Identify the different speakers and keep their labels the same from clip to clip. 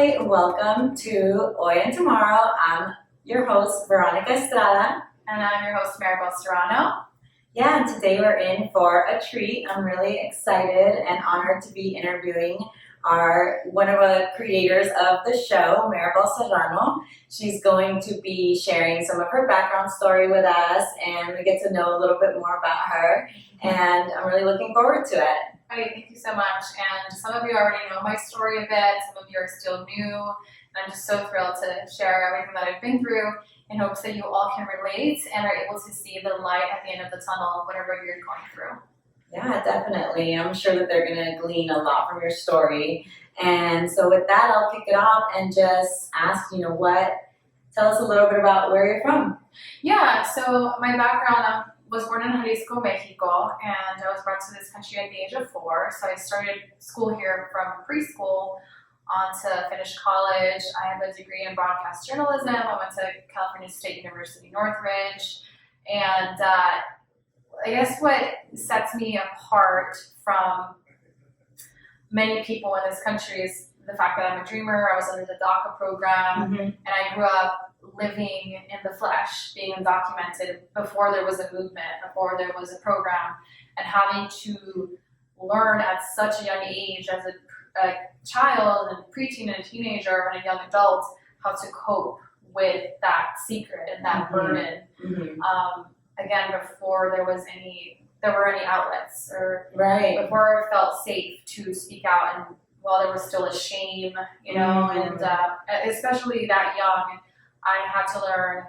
Speaker 1: Hi, welcome to Hoy and Tomorrow. I'm your host, Veronica Estrada.
Speaker 2: And I'm your host, Maribel Serrano.
Speaker 1: Yeah, and today we're in for a treat. I'm really excited and honored to be interviewing one of the creators of the show, Maribel Serrano. She's going to be sharing some of her background story with us, and we get to know a little bit more about her, and I'm really looking forward to it.
Speaker 2: Hey, thank you so much. And some of you already know my story a bit, some of you are still new, and I'm just so thrilled to share everything that I've been through in hopes that you all can relate and are able to see the light at the end of the tunnel, whatever you're going through.
Speaker 1: Yeah, definitely. I'm sure that they're going to glean a lot from your story. And so with that, I'll kick it off and just ask, tell us a little bit about where you're from.
Speaker 2: Yeah, so my background, I was born in Jalisco, Mexico, and I was brought to this country at the age of 4. So I started school here from preschool on to finish college. I have a degree in broadcast journalism. I went to California State University, Northridge. And I guess what sets me apart from many people in this country is the fact that I'm a dreamer. I was under the DACA program, and I grew up living in the flesh, being undocumented before there was a movement, before there was a program, and having to learn at such a young age as a child and preteen and a teenager and a young adult how to cope with that secret and that burden. Again, before there were any outlets, or before it felt safe to speak out, and while there was still a shame, and especially that young, I had to learn,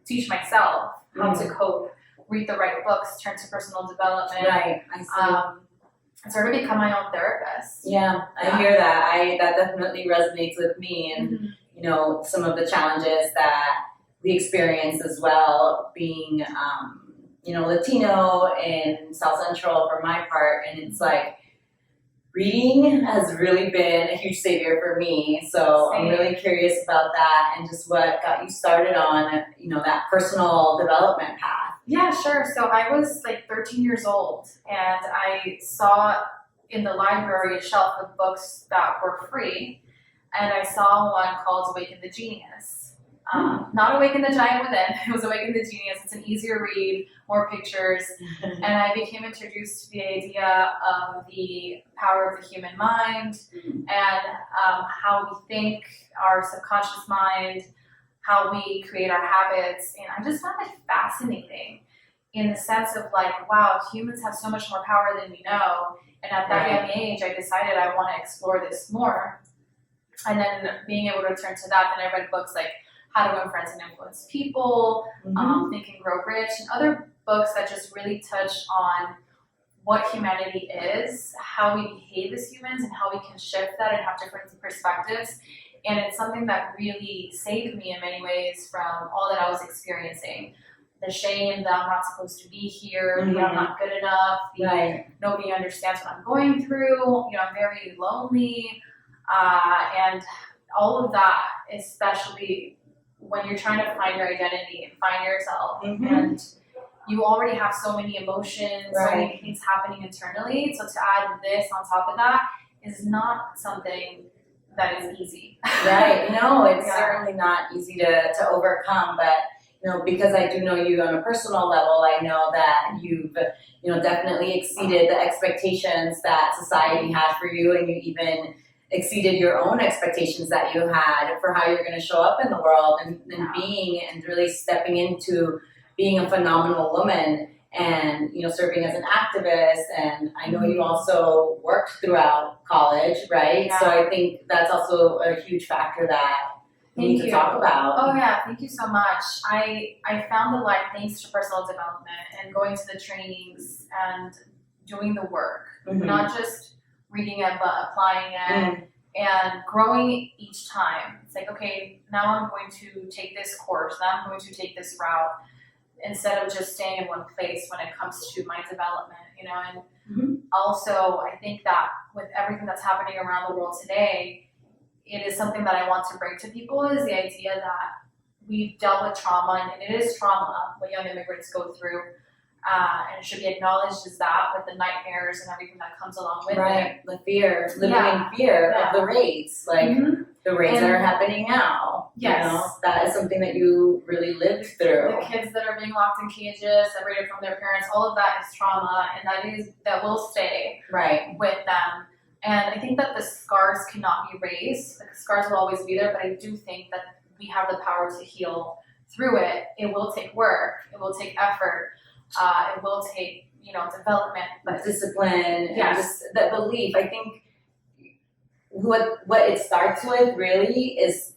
Speaker 2: teach myself how to cope, read the right books, turn to personal development.
Speaker 1: Right, I see.
Speaker 2: And sort of become my own therapist.
Speaker 1: Yeah, I hear that. That definitely resonates with me, and some of the challenges that we experience as well, being Latino in South Central for my part, and it's like reading has really been a huge savior for me. So I'm really curious about that and just what got you started on that personal development path.
Speaker 2: Yeah, sure. So I was like 13 years old, and I saw in the library a shelf of books that were free, and I saw one called Awaken the Genius. Not Awaken the Giant Within, it was Awaken the Genius. It's an easier read, more pictures, and I became introduced to the idea of the power of the human mind and how we think, our subconscious mind, how we create our habits. And I just found it fascinating in the sense of like, wow, humans have so much more power than we know. And at that young age, I decided I want to explore this more. And then being able to turn to that, then I read books like How to Win Friends and Influence People, Think and Grow Rich, and other books that just really touch on what humanity is, how we behave as humans, and how we can shift that and have different perspectives. And it's something that really saved me in many ways from all that I was experiencing. The shame that I'm not supposed to be here, the I'm not good enough, the nobody understands what I'm going through, I'm very lonely, and all of that, especially when you're trying to find your identity and find yourself, and you already have so many emotions, so many things happening internally, so to add this on top of that is not something that is easy.
Speaker 1: No, it's certainly not easy to overcome, but because I do know you on a personal level, I know that you've definitely exceeded the expectations that society had for you, and you even exceeded your own expectations that you had for how you're going to show up in the world, and being and really stepping into being a phenomenal woman, and serving as an activist. And I know you also worked throughout college, right? So I think that's also a huge factor that we need to talk about.
Speaker 2: Oh yeah, thank you so much. I found the light thanks to personal development and going to the trainings and doing the work, not just reading it but applying it and growing each time. It's like, okay, now I'm going to take this course, now I'm going to take this route, instead of just staying in one place when it comes to my development, and also I think that with everything that's happening around the world today, it is something that I want to bring to people, is the idea that we've dealt with trauma, and it is trauma what young immigrants go through, and it should be acknowledged as that, with the nightmares and everything that comes along with it.
Speaker 1: The fear, living in fear of the raids, the raids that are happening now.
Speaker 2: Yes.
Speaker 1: You know, that is something that you really lived through.
Speaker 2: The kids that are being locked in cages, separated from their parents, all of that is trauma, and that will stay
Speaker 1: Right.
Speaker 2: with them. And I think that the scars cannot be erased. Like, the scars will always be there, but I do think that we have the power to heal through it. It will take work. It will take effort. It will take, development.
Speaker 1: But discipline,
Speaker 2: Yes.
Speaker 1: and just that belief. I think what it starts with really is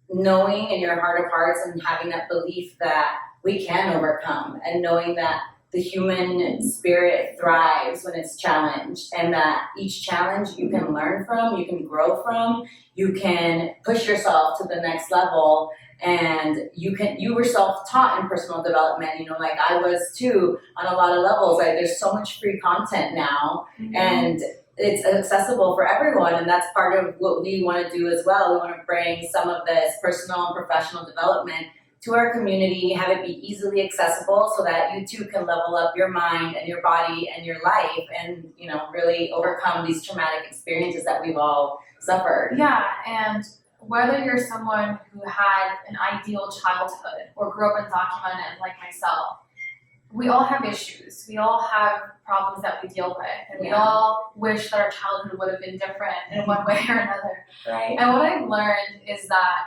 Speaker 1: knowing in your heart of hearts and having that belief that we can overcome, and knowing that the human spirit thrives when it's challenged, and that each challenge you can learn from, you can grow from, you can push yourself to the next level, and you were self-taught in personal development, like I was too on a lot of levels. Like, there's so much free content now, and it's accessible for everyone, and that's part of what we want to do as well. We want to bring some of this personal and professional development to our community, have it be easily accessible so that you too can level up your mind and your body and your life, and really overcome these traumatic experiences that we've all suffered.
Speaker 2: Yeah, and whether you're someone who had an ideal childhood or grew up undocumented like myself, we all have issues. We all have problems that we deal with, and we all wish that our childhood would have been different in one way or another.
Speaker 1: Right.
Speaker 2: And what I've learned is that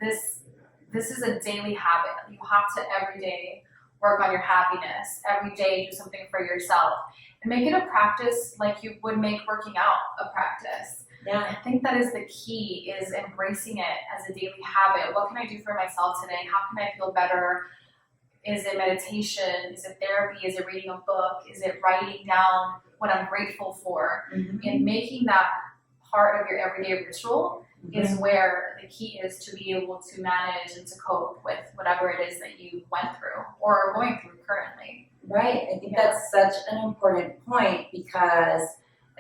Speaker 2: this is a daily habit. You have to every day work on your happiness, every day do something for yourself, and make it a practice like you would make working out a practice.
Speaker 1: Yeah.
Speaker 2: I think that is the key, is embracing it as a daily habit. What can I do for myself today? How can I feel better? Is it meditation? Is it therapy? Is it reading a book? Is it writing down what I'm grateful for? And making that part of your everyday ritual is where the key is to be able to manage and to cope with whatever it is that you went through or are going through currently.
Speaker 1: Right. I think that's such an important point, because,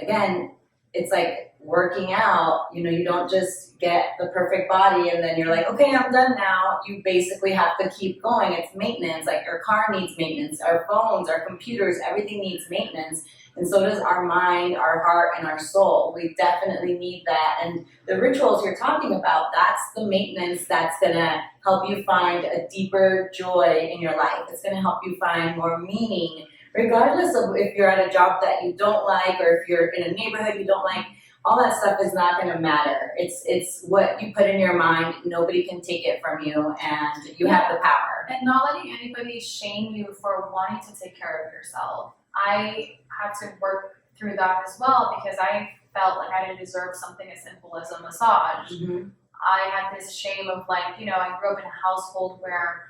Speaker 1: again, it's like working out. You don't just get the perfect body and then you're like, okay, I'm done now. You basically have to keep going. It's maintenance. Like, your car needs maintenance, our phones, our computers, everything needs maintenance. And so does our mind, our heart, and our soul. We definitely need that. And the rituals you're talking about, that's the maintenance that's going to help you find a deeper joy in your life. It's going to help you find more meaning, regardless of if you're at a job that you don't like, or if you're in a neighborhood you don't like. All that stuff is not going to matter. It's what you put in your mind. Nobody can take it from you, and you have the power.
Speaker 2: And not letting anybody shame you for wanting to take care of yourself. I had to work through that as well, because I felt like I didn't deserve something as simple as a massage. I had this shame of, like, I grew up in a household where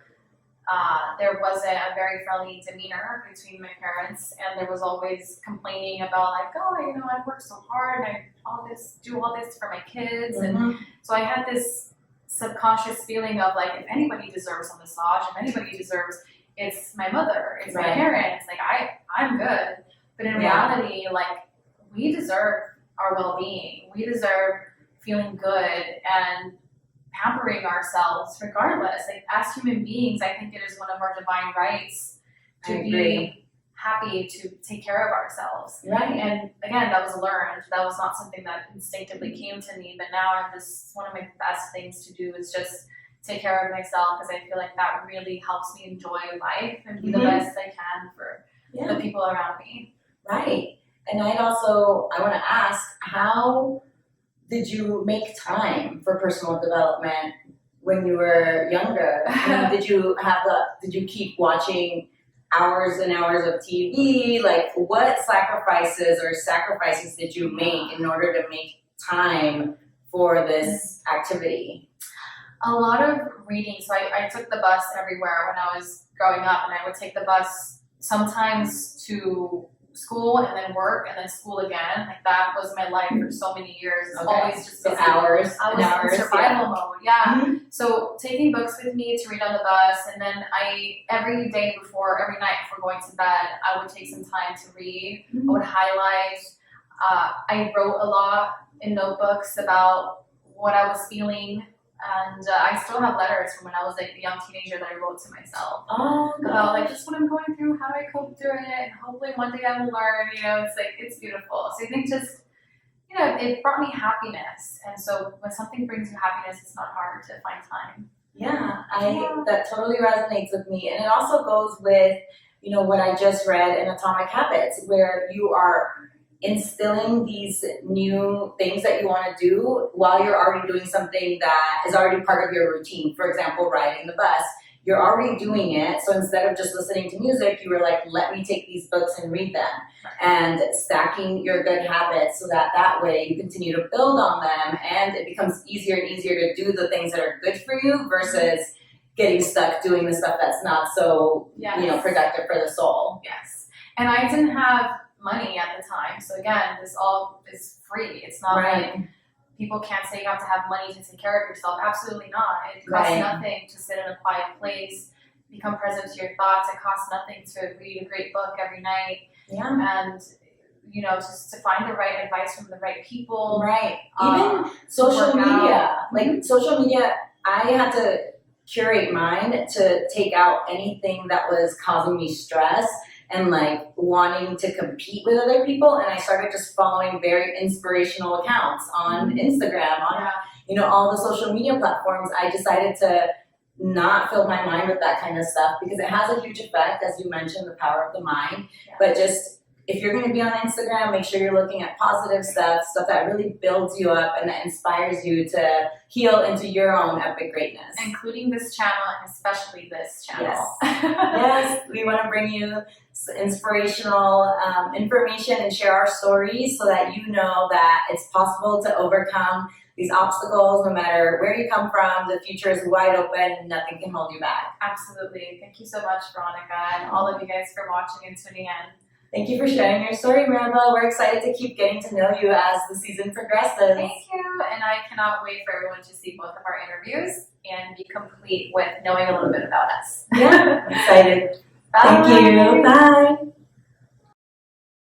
Speaker 2: there wasn't a very friendly demeanor between my parents, and there was always complaining about, like, I work so hard and I do all this for my kids. And so I had this subconscious feeling of, like, if anybody deserves a massage, if anybody deserves, it's my mother, it's my parents, like, I'm good. But in reality, like, we deserve our well-being. We deserve feeling good and pampering ourselves regardless. Like, as human beings, I think it is one of our divine rights to be happy, to take care of ourselves.
Speaker 1: Right.
Speaker 2: And again, that was learned. That was not something that instinctively came to me, but now one of my best things to do is just take care of myself, because I feel like that really helps me enjoy life and be the best I can for the people around me. Right.
Speaker 1: And I want to ask, how did you make time for personal development when you were younger? Did you keep watching hours and hours of TV? Like, what sacrifices did you make in order to make time for this activity?
Speaker 2: A lot of reading. So I took the bus everywhere when I was growing up, and I would take the bus sometimes to school and then work and then school again. Like, that was my life for so many years. It's always just busy.
Speaker 1: Hours.
Speaker 2: I was in survival mode. So taking books with me to read on the bus, and then every night before going to bed, I would take some time to read. I would highlight. I wrote a lot in notebooks about what I was feeling. And I still have letters from when I was, like, a young teenager that I wrote to myself about, like, just what I'm going through, how do I cope through it, and hopefully one day I will learn. It's beautiful. So I think just you know, it brought me happiness. And so when something brings you happiness, it's not hard to find time.
Speaker 1: Yeah, that totally resonates with me. And it also goes with, you know, what I just read in Atomic Habits, where you are instilling these new things that you want to do while you're already doing something that is already part of your routine. For example, riding the bus. You're already doing it, so instead of just listening to music, you were like, let me take these books and read them. And stacking your good habits so that that way you continue to build on them, and it becomes easier and easier to do the things that are good for you versus getting stuck doing the stuff that's not so, you know, productive for the soul.
Speaker 2: Yes. And I didn't have money at the time, so again, this all is free. It's not like people can't say you have to have money to take care of yourself. Absolutely not. It costs nothing to sit in a quiet place, become present to your thoughts. It costs nothing to read a great book every night. Yeah. And, you know, just to find the right advice from the right people.
Speaker 1: Right. Even social media. Like social media, I had to curate mine to take out anything that was causing me stress and like wanting to compete with other people, and I started just following very inspirational accounts on Instagram, on you know, all the social media platforms. I decided to not fill my mind with that kind of stuff because it has a huge effect, as you mentioned, the power of the mind. But just if you're going to be on Instagram, make sure you're looking at positive stuff that really builds you up and that inspires you to heal into your own epic greatness.
Speaker 2: Including this channel, and especially this channel.
Speaker 1: Yes, yes, we want to bring you inspirational information and share our stories so that you know that it's possible to overcome these obstacles no matter where you come from. The future is wide open and nothing can hold you back.
Speaker 2: Absolutely. Thank you so much, Veronica, and all of you guys for watching and tuning in.
Speaker 1: Thank you for sharing your story, Maribel. We're excited to keep getting to know you as the season progresses.
Speaker 2: Thank you, and I cannot wait for everyone to see both of our interviews and be complete with knowing a little bit about us.
Speaker 1: Yeah, I'm excited.
Speaker 2: Bye.
Speaker 1: Thank you. Bye.